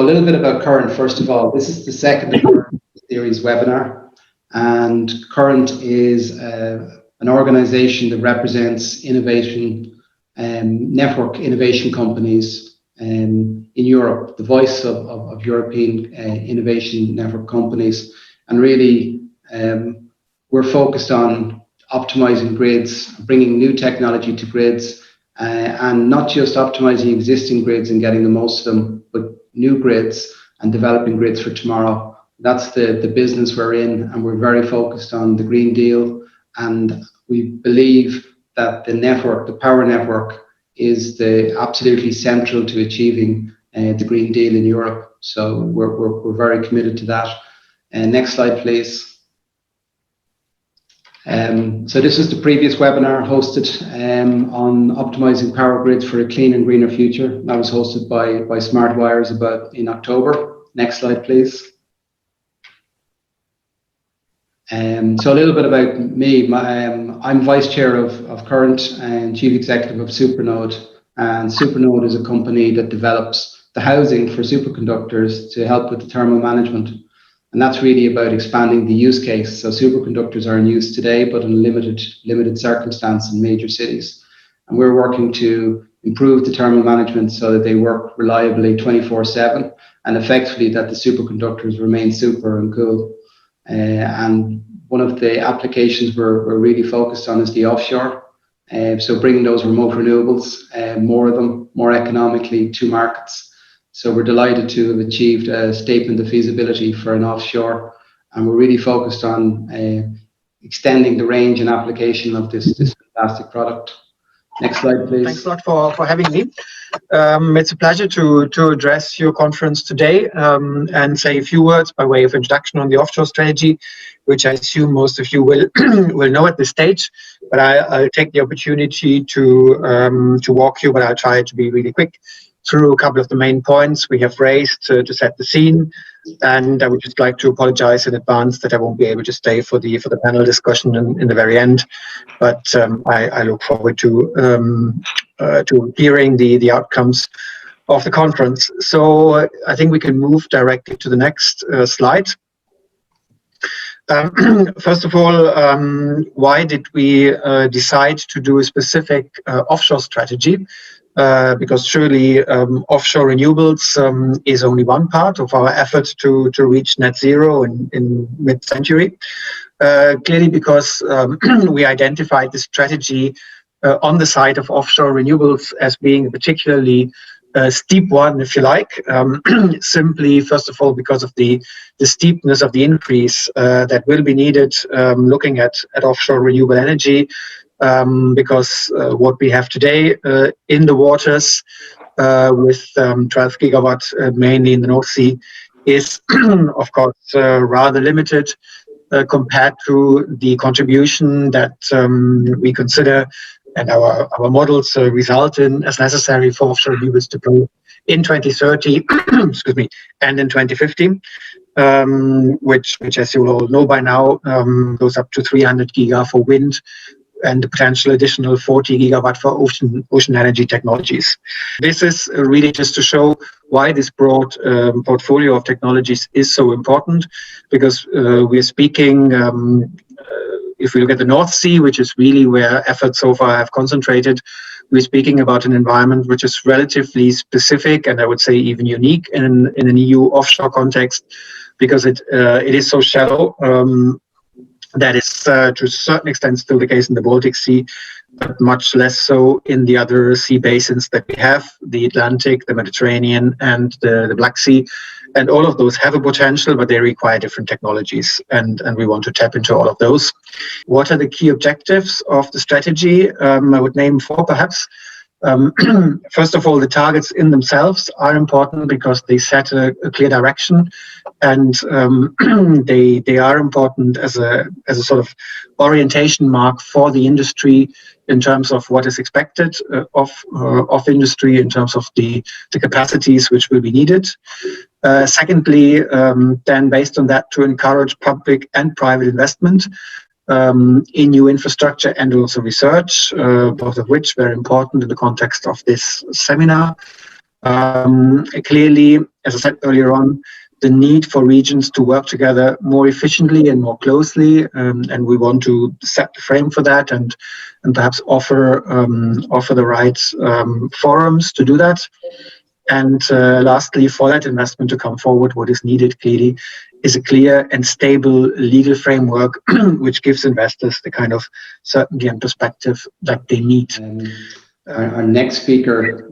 little bit about Current, first of all. This is the second of our series webinar, and Current is an organization that represents innovation, network innovation companies in Europe, the voice of European innovation network companies. And really, we're focused on optimizing grids, bringing new technology to grids, and not just optimizing existing grids and getting the most of them, but new grids and developing grids for tomorrow. That's the business we're in, and we're very focused on the Green Deal. And we believe that the network, the power network, is absolutely central to achieving the Green Deal in Europe. So we're very committed to that. Next slide, please. So this is the previous webinar hosted on optimizing power grids for a clean and greener future. That was hosted by Smart Wires in October. Next slide, please. So a little bit about me. I'm Vice Chair of Current and Chief Executive of Supernode. And Supernode is a company that develops the housing for superconductors to help with the thermal management. And that's really about expanding the use case. So superconductors are in use today, but in limited circumstance in major cities. And we're working to improve the thermal management so that they work reliably 24/7 and effectively that the superconductors remain super and cool. And one of the applications we're really focused on is the offshore. So bringing those remote renewables, more of them, more economically to markets. So we're delighted to have achieved a statement of feasibility for an offshore, and we're really focused on extending the range and application of this fantastic product. Next slide, please. Thanks a lot for having me. It's a pleasure to address your conference today and say a few words by way of introduction on the offshore strategy, which I assume most of you will know at this stage. But I'll take the opportunity to walk you, but I'll try to be really quick, through a couple of the main points we have raised to set the scene. And I would just like to apologize in advance that I won't be able to stay for the panel discussion in the very end. But I look forward to hearing the outcomes of the conference. So I think we can move directly to the next slide. First of all, why did we decide to do a specific offshore strategy? Because surely offshore renewables is only one part of our effort to reach net zero in mid-century. Clearly because we identified the strategy on the side of offshore renewables as being a particularly steep one, if you like, simply, first of all, because of the steepness of the increase that will be needed looking at offshore renewable energy. Because what we have today in the waters with 12 gigawatts mainly in the North Sea is of course rather limited compared to the contribution that we consider and our models result in as necessary for offshore renewables to grow in 2030 excuse me, and in 2050. Which as you all know by now goes up to 300 giga for wind and the potential additional 40 gigawatt for ocean energy technologies. This is really just to show why this broad portfolio of technologies is so important, because we're speaking, if we look at the North Sea, which is really where efforts so far have concentrated, we're speaking about an environment which is relatively specific and I would say even unique in an EU offshore context, because it is so shallow. That is to a certain extent still the case in the Baltic Sea, but much less so in the other sea basins that we have, the Atlantic, the Mediterranean, and the Black Sea. And all of those have a potential, but they require different technologies, and we want to tap into all of those. What are the key objectives of the strategy? I would name four, perhaps. First of all, the targets in themselves are important because they set a clear direction, and they are important as a sort of orientation mark for the industry in terms of what is expected of industry, in terms of the capacities which will be needed. Secondly, then based on that, to encourage public and private investment in new infrastructure and also research, both of which very important in the context of this seminar. Clearly, as I said earlier on, the need for regions to work together more efficiently and more closely, and we want to set the frame for that, and perhaps offer the right forums to do that. And lastly, for that investment to come forward, what is needed clearly is a clear and stable legal framework, which gives investors the kind of certainty and perspective that they need. Our next speaker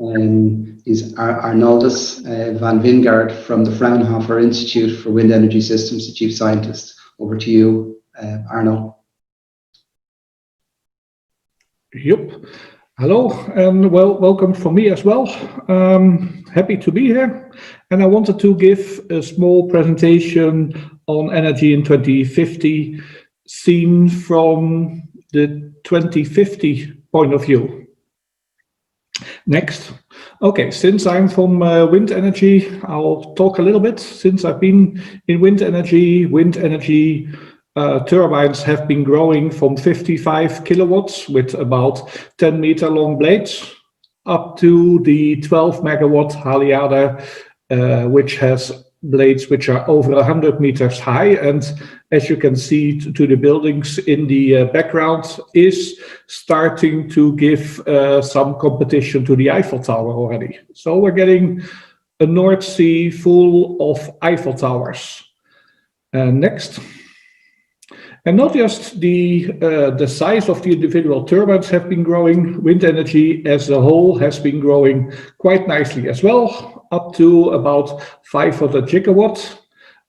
is Arnoldus van Wingard from the Fraunhofer Institute for Wind Energy Systems, the Chief Scientist. Over to you, Arno. Yep. Hello, and welcome from me as well. Happy to be here. And I wanted to give a small presentation on energy in 2050, seen from the 2050 point of view. Next. Okay, since I'm from wind energy, I'll talk a little bit. Since I've been in wind energy turbines have been growing from 55 kilowatts with about 10-meter long blades up to the 12 megawatt Haliade, which has blades which are over 100 meters high. And as you can see, to the buildings in the background is starting to give some competition to the Eiffel Tower already. So we're getting a North Sea full of Eiffel Towers. Next. And not just the size of the individual turbines have been growing, wind energy as a whole has been growing quite nicely as well, up to about 500 gigawatts.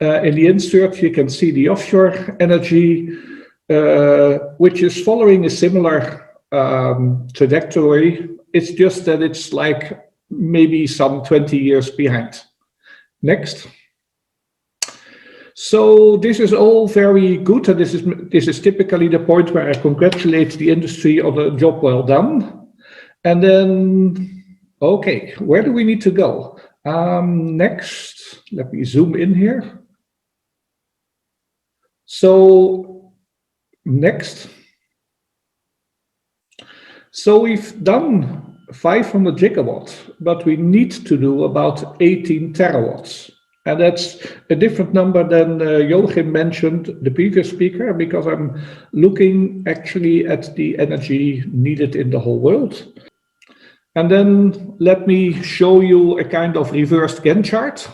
In the insert, you can see the offshore energy, which is following a similar trajectory. It's just that it's like maybe some 20 years behind. Next. So this is all very good, and this is typically the point where I congratulate the industry on a job well done. And then, okay, where do we need to go? Next, let me zoom in here. So next. So we've done 500 gigawatts, but we need to do about 18 terawatts. And that's a different number than Joachim mentioned, the previous speaker, because I'm looking actually at the energy needed in the whole world. And then let me show you a kind of reversed Gantt chart.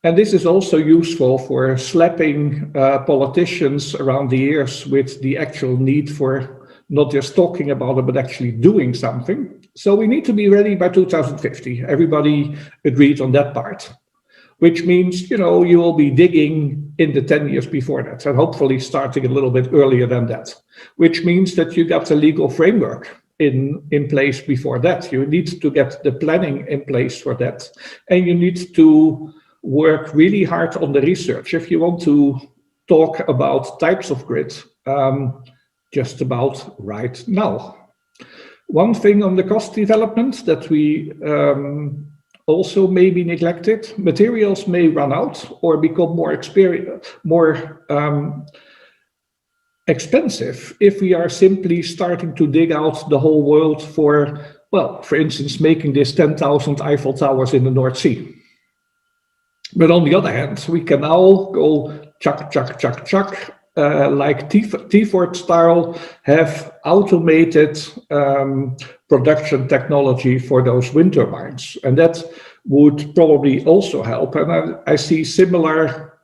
And this is also useful for slapping politicians around the ears with the actual need for not just talking about it, but actually doing something. So we need to be ready by 2050. Everybody agreed on that part. Which means, you know, you will be digging in the 10 years before that, and hopefully starting a little bit earlier than that, which means that you got the legal framework in place before that. You need to get the planning in place for that, and you need to work really hard on the research. If you want to talk about types of grid, just about right now. One thing on the cost development that we also may be neglected. Materials may run out or become more expensive if we are simply starting to dig out the whole world for, well, for instance, making this 10,000 Eiffel Towers in the North Sea. But on the other hand, we can now go chuck, chuck, chuck, chuck, like T-Ford style, have automated production technology for those wind turbines. And that would probably also help. And I see similar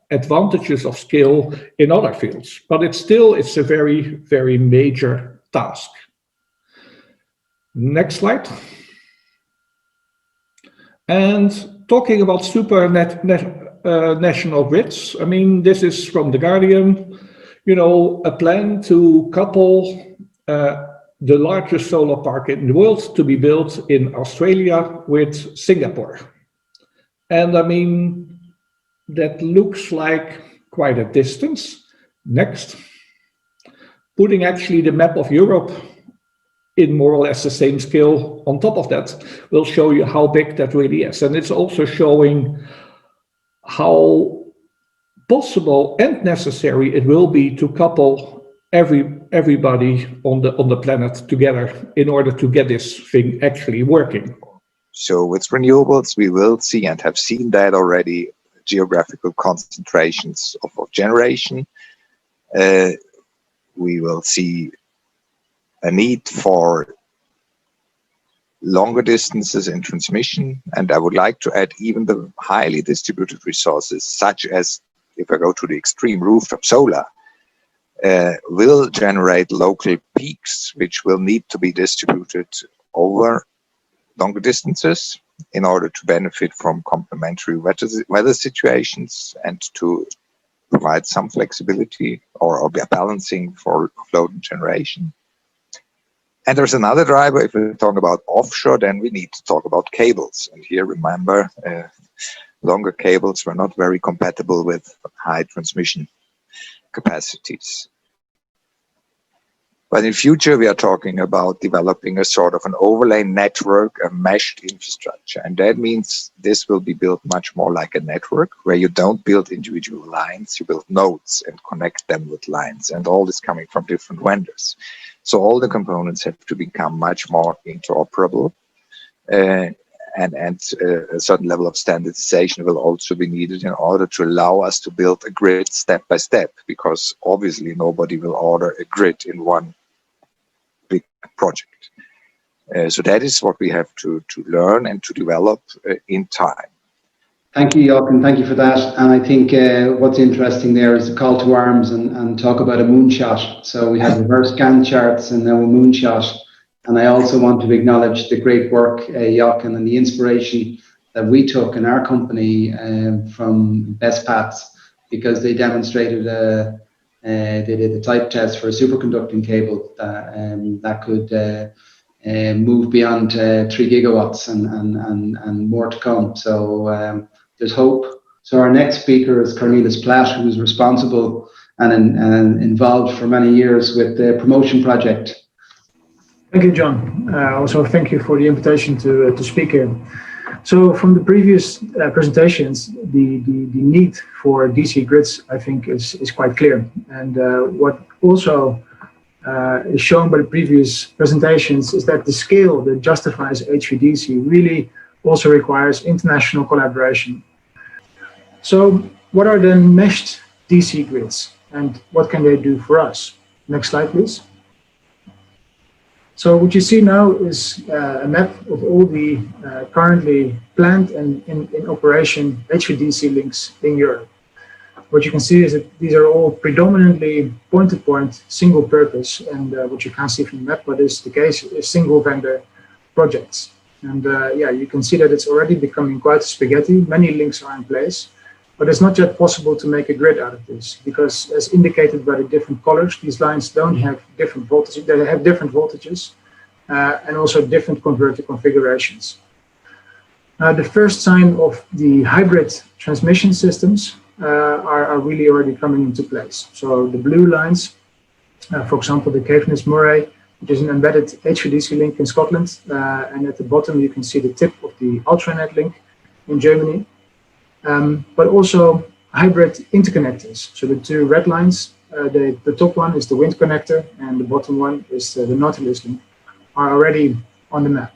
advantages of scale in other fields, but it's a very, very major task. Next slide. And talking about national grids, I mean, this is from The Guardian, you know, a plan to couple the largest solar park in the world to be built in Australia with Singapore. And I mean, that looks like quite a distance. Next. Putting actually the map of Europe in more or less the same scale on top of that will show you how big that really is. And it's also showing how possible and necessary it will be to couple everybody on the planet together in order to get this thing actually working. So with renewables, we will see and have seen that already, geographical concentrations of generation. We will see a need for longer distances in transmission, and I would like to add even the highly distributed resources, such as, if I go to the extreme, rooftop solar, will generate local peaks, which will need to be distributed over longer distances in order to benefit from complementary weather situations and to provide some flexibility or balancing for load generation. And there's another driver. If we talk about offshore, then we need to talk about cables. And here, remember, longer cables were not very compatible with high transmission capacities. But in future, we are talking about developing a sort of an overlay network, a meshed infrastructure. And that means this will be built much more like a network where you don't build individual lines, you build nodes and connect them with lines. And all this coming from different vendors. So all the components have to become much more interoperable. And a certain level of standardization will also be needed in order to allow us to build a grid step by step, because obviously nobody will order a grid in one big project. So that is what we have to learn and to develop in time. Thank you, Jochen. Thank you for that. And I think what's interesting there is the call to arms and talk about a moonshot. So we have reverse Gantt charts and now a moonshot. And I also want to acknowledge the great work, Jochen, and the inspiration that we took in our company from Best Paths, because they demonstrated they did a type test for a superconducting cable that could move beyond 3 gigawatts and more to come. So there's hope. So our next speaker is Cornelis Platt, who was responsible and involved for many years with the promotion project. Thank you, John. Also, thank you for the invitation to speak here. So from the previous presentations, the need for DC grids, I think, is quite clear. And what also is shown by the previous presentations is that the scale that justifies HVDC really also requires international collaboration. So what are then meshed DC grids and what can they do for us? Next slide, please. So what you see now is a map of all the currently planned and in operation HVDC links in Europe. What you can see is that these are all predominantly point-to-point, single purpose, and what you can't see from the map, but is the case, is single vendor projects. And yeah, you can see that it's already becoming quite spaghetti. Many links are in place, but it's not yet possible to make a grid out of this, because as indicated by the different colors, these lines don't have different voltages, they have different voltages and also different converter configurations. The first sign of the hybrid transmission systems are really already coming into place. So the blue lines, for example, the Caithness Murray, which is an embedded HVDC link in Scotland, and at the bottom you can see the tip of the Ultranet link in Germany. But also hybrid interconnectors. So the two red lines, the top one is the wind connector and the bottom one is the Nautilus link, are already on the map.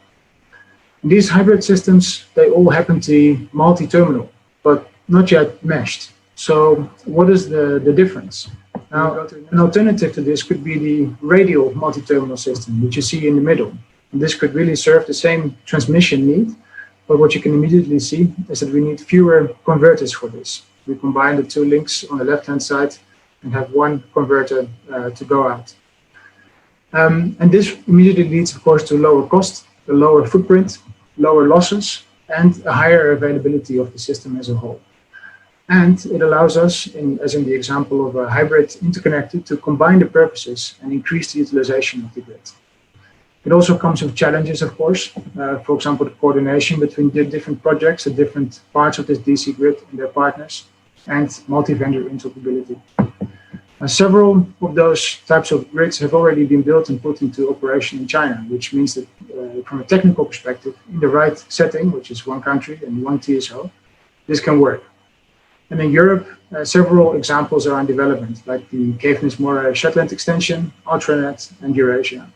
And these hybrid systems, they all happen to be multi-terminal, but not yet meshed. So what is the difference? Now, an alternative to this could be the radial multi-terminal system, which you see in the middle. And this could really serve the same transmission need. But what you can immediately see is that we need fewer converters for this. We combine the two links on the left-hand side and have one converter to go out. And this immediately leads, of course, to lower cost, a lower footprint, lower losses, and a higher availability of the system as a whole. And it allows us, as in the example of a hybrid interconnector, to combine the purposes and increase the utilization of the grid. It also comes with challenges, of course. For example, the coordination between the different projects, the different parts of this DC grid and their partners, and multi-vendor interoperability. Several of those types of grids have already been built and put into operation in China, which means that from a technical perspective, in the right setting, which is one country and one TSO, this can work. And in Europe, several examples are in development, like the Caithness Murray Shetland extension, Ultranet, and Eurasia.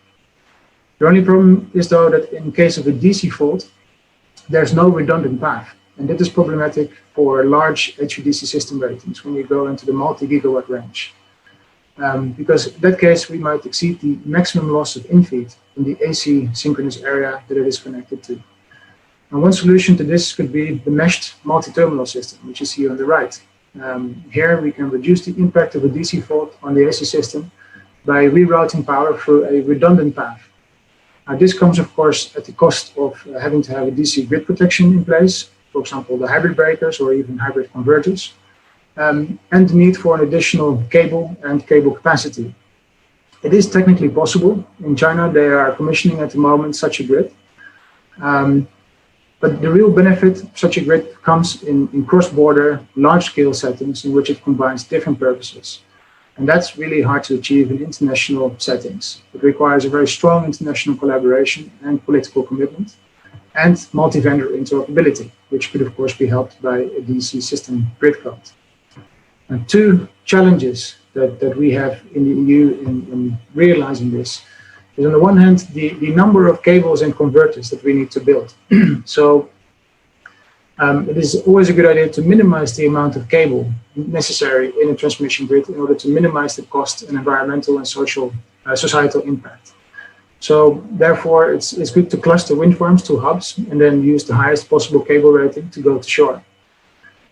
The only problem is, though, that in case of a DC fault, there's no redundant path. And that is problematic for large HVDC system ratings when you go into the multi-gigawatt range. Because in that case, we might exceed the maximum loss of in-feed in the AC synchronous area that it is connected to. And one solution to this could be the meshed multi-terminal system, which you see on the right. Here we can reduce the impact of a DC fault on the AC system by rerouting power through a redundant path. This comes, of course, at the cost of having to have a DC grid protection in place, for example, the hybrid breakers or even hybrid converters, and the need for an additional cable and cable capacity. It is technically possible. In China, they are commissioning at the moment such a grid. But the real benefit of such a grid comes in cross-border, large-scale settings in which it combines different purposes. And that's really hard to achieve in international settings. It requires a very strong international collaboration and political commitment, and multi-vendor interoperability, which could, of course, be helped by a DC system grid code. And two challenges that we have in the EU in realizing this is, on the one hand, the number of cables and converters that we need to build. So it is always a good idea to minimize the amount of cable necessary in a transmission grid in order to minimize the cost and environmental and societal impact. So therefore, it's good to cluster wind farms to hubs and then use the highest possible cable rating to go to shore.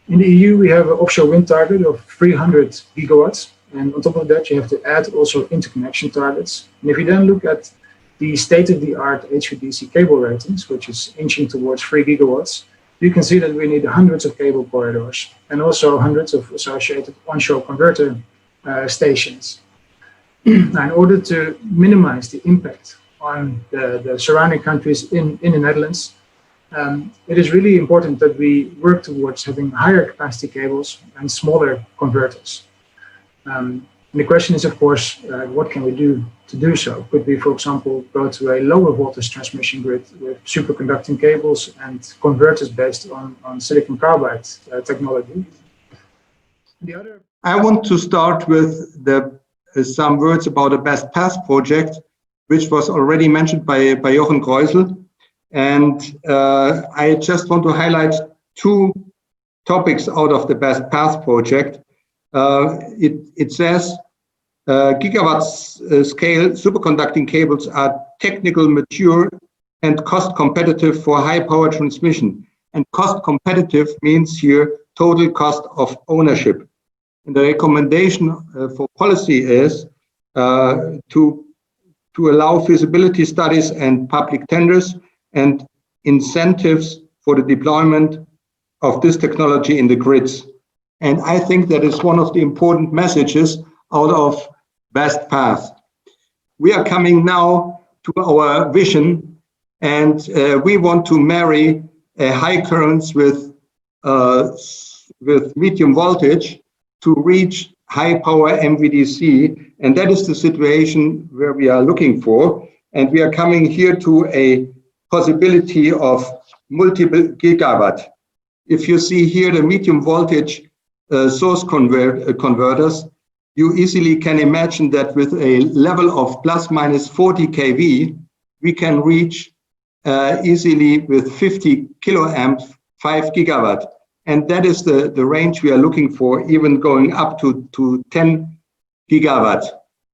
In the EU, we have an offshore wind target of 300 gigawatts. And on top of that, you have to add also interconnection targets. And if you then look at the state-of-the-art HVDC cable ratings, which is inching towards 3 gigawatts, you can see that we need hundreds of cable corridors and also hundreds of associated onshore converter stations. In order to minimize the impact on the surrounding countries in the Netherlands, it is really important that we work towards having higher capacity cables and smaller converters. And the question is, of course, what can we do to do so? Could we, for example, go to a lower voltage transmission grid with superconducting cables and converters based on silicon carbide technology? I want to start with some words about the Best Path project, which was already mentioned by Jochen Kreusel. And I just want to highlight two topics out of the Best Path project. It says gigawatts scale superconducting cables are technical, mature, and cost competitive for high power transmission. And cost competitive means here total cost of ownership. And the recommendation for policy is to allow feasibility studies and public tenders and incentives for the deployment of this technology in the grids. And I think that is one of the important messages out of Best Path. We are coming now to our vision, and we want to marry high currents with medium voltage to reach high power MVDC, and that is the situation where we are looking for. And we are coming here to a possibility of multiple gigawatt. If you see here the medium voltage source converters, you easily can imagine that with a level of plus minus 40 kV, we can reach easily with 50 kiloamps, 5 gigawatt. And that is the range we are looking for, even going up to 10 gigawatt.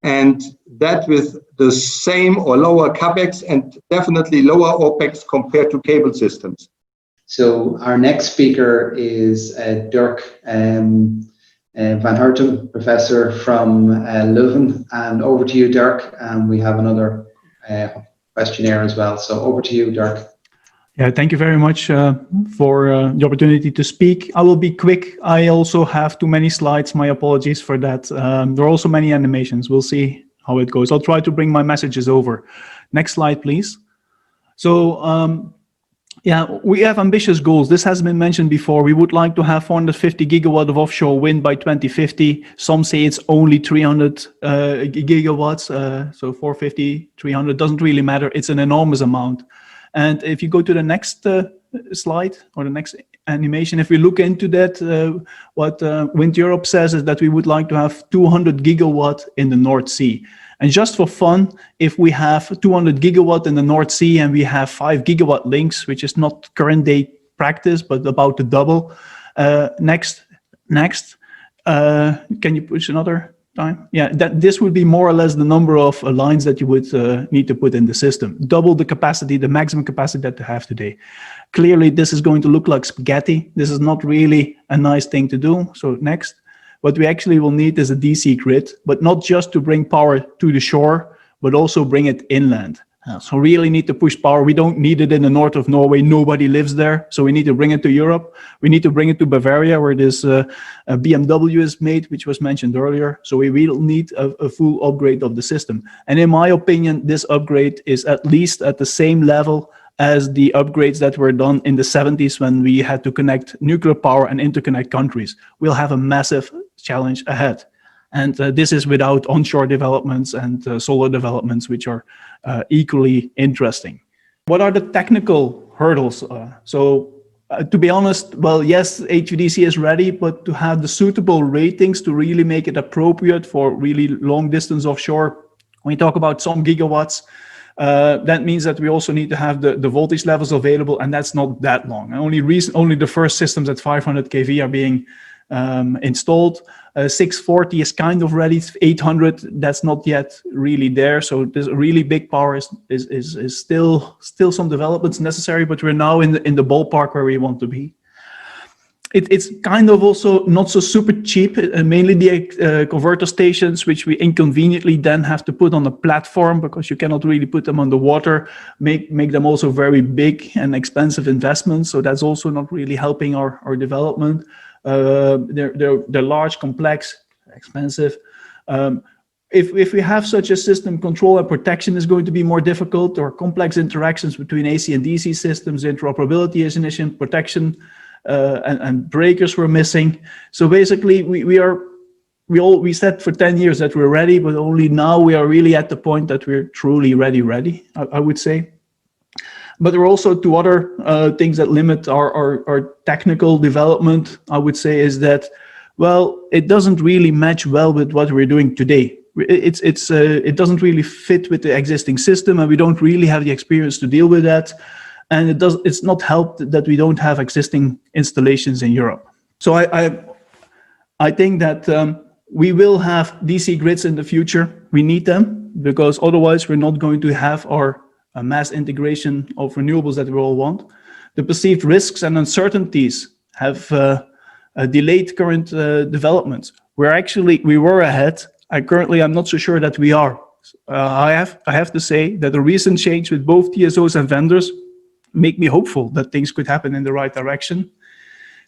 And that with the same or lower CapEx and definitely lower OpEx compared to cable systems. So our next speaker is Dirk van Herten, professor from Leuven. And over to you, Dirk. And we have another questionnaire as well. So over to you, Dirk. Yeah, thank you very much for the opportunity to speak. I will be quick. I also have too many slides. My apologies for that. There are also many animations. We'll see how it goes. I'll try to bring my messages over. Next slide, please. So, yeah, we have ambitious goals. This has been mentioned before. We would like to have 450 gigawatt of offshore wind by 2050. Some say it's only 300 gigawatts. So 450, 300 doesn't really matter. It's an enormous amount. And if you go to the next slide or the next animation. If we look into that, what Wind Europe says is that we would like to have 200 gigawatt in the North Sea. And just for fun, if we have 200 gigawatt in the North Sea and we have 5 gigawatt links, which is not current day practice, but about to double. Next, can you push another time? Yeah, this would be more or less the number of lines that you would need to put in the system. Double the capacity, the maximum capacity that they have today. Clearly, this is going to look like spaghetti. This is not really a nice thing to do. So next, what we actually will need is a DC grid, but not just to bring power to the shore, but also bring it inland. So really need to push power. We don't need it in the north of Norway. Nobody lives there. So we need to bring it to Europe. We need to bring it to Bavaria, where this BMW is made, which was mentioned earlier. So we will need a full upgrade of the system. And in my opinion, this upgrade is at least at the same level as the upgrades that were done in the 70s when we had to connect nuclear power and interconnect countries. We'll have a massive challenge ahead. And this is without onshore developments and solar developments, which are equally interesting. What are the technical hurdles? To be honest, well, yes, HVDC is ready, but to have the suitable ratings to really make it appropriate for really long distance offshore, when we talk about some gigawatts, that means that we also need to have the voltage levels available, and that's not that long. Only the first systems at 500 kV are being installed. 640 is kind of ready. 800, that's not yet really there. So there's a really big power is still some developments necessary, but we're now in the ballpark where we want to be. It's kind of also not so super cheap, mainly the converter stations, which we inconveniently then have to put on a platform because you cannot really put them on the water, make them also very big and expensive investments. So that's also not really helping our development. They're large, complex, expensive. If we have such a system, control and protection is going to be more difficult, or complex interactions between AC and DC systems, interoperability is an issue, protection and breakers were missing. So basically, we said for 10 years that we're ready, but only now we are really at the point that we're truly ready, I would say. But there are also two other things that limit our technical development, I would say, is that, well, it doesn't really match well with what we're doing today. It doesn't really fit with the existing system, and we don't really have the experience to deal with that. And it's not helped that we don't have existing installations in Europe. So I think that we will have DC grids in the future. We need them because otherwise we're not going to have our mass integration of renewables that we all want. The perceived risks and uncertainties have delayed current developments. We were ahead. I'm not so sure that we are. I have to say that the recent change with both TSOs and vendors make me hopeful that things could happen in the right direction.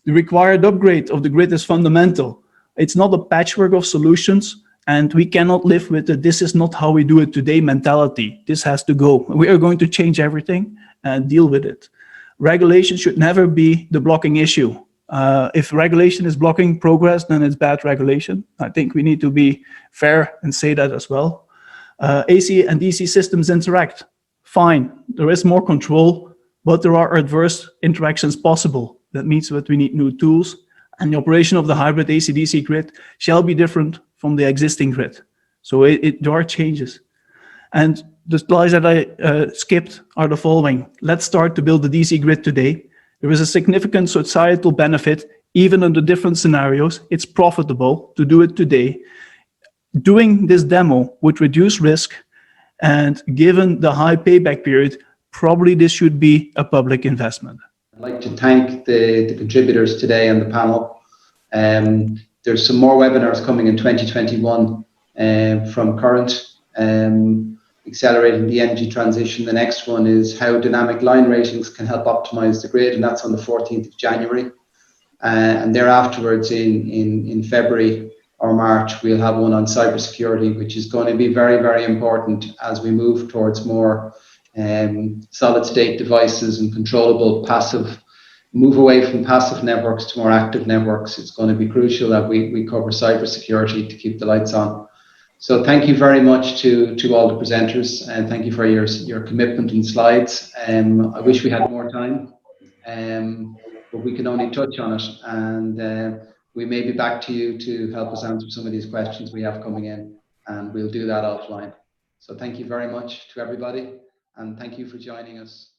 The required upgrade of the grid is fundamental. It's not a patchwork of solutions, and we cannot live with the "this is not how we do it today" mentality. This has to go. We are going to change everything and deal with it. Regulation should never be the blocking issue. If regulation is blocking progress, then it's bad regulation. I think we need to be fair and say that as well. AC and DC systems interact. Fine, there is more control, but there are adverse interactions possible. That means that we need new tools, and the operation of the hybrid AC-DC grid shall be different from the existing grid. So there are changes. And the slides that I skipped are the following. Let's start to build the DC grid today. There is a significant societal benefit, even under different scenarios. It's profitable to do it today. Doing this demo would reduce risk, and given the high payback period, probably this should be a public investment. I'd like to thank the contributors today on the panel. There's some more webinars coming in 2021 from Current, accelerating the energy transition. The next one is how dynamic line ratings can help optimize the grid, and that's on the 14th of January. And thereafterwards in February or March, we'll have one on cybersecurity, which is going to be very, very important as we move towards more solid state devices and controllable passive, move away from passive networks to more active networks. It's going to be crucial that we cover cybersecurity to keep the lights on. So thank you very much to all the presenters, and thank you for your commitment and slides. I wish we had more time, but we can only touch on it. And we may be back to you to help us answer some of these questions we have coming in, and we'll do that offline. So thank you very much to everybody, and thank you for joining us.